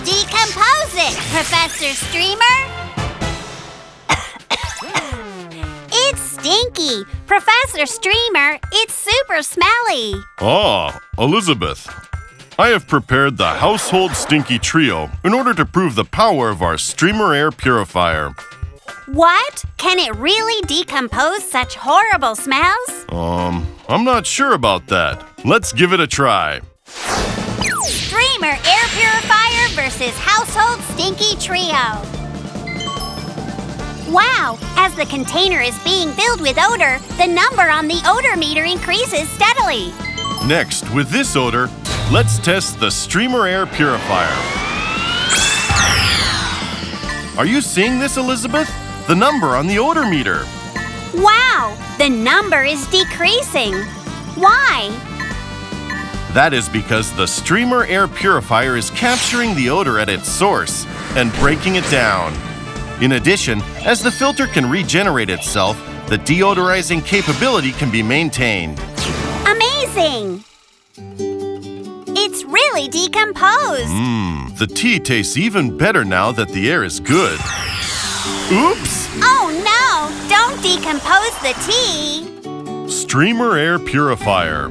decompose it, Professor Streamer. It's Stinky. Professor Streamer, it's super smelly. Ah, Elizabeth. I have prepared the Household Stinky Trio in order to prove the power of our Streamer Air Purifier. What? Can it really decompose such horrible smells? I'm not sure about that. Let's give it a try. Streamer Air Purifier versus Household Stinky Trio. Wow! As the container is being filled with odor, the number on the odor meter increases steadily. Next, with this odor, let's test the Streamer Air Purifier. Are you seeing this, Elizabeth? The number on the odor meter. Wow! The number is decreasing. Why? That is because the Streamer Air Purifier is capturing the odor at its source and breaking it down. In addition, as the filter can regenerate itself, the deodorizing capability can be maintained. Amazing! It's really decomposed. The tea tastes even better now that the air is good. Oops! Oh no! Don't decompose the tea! Streamer Air Purifier.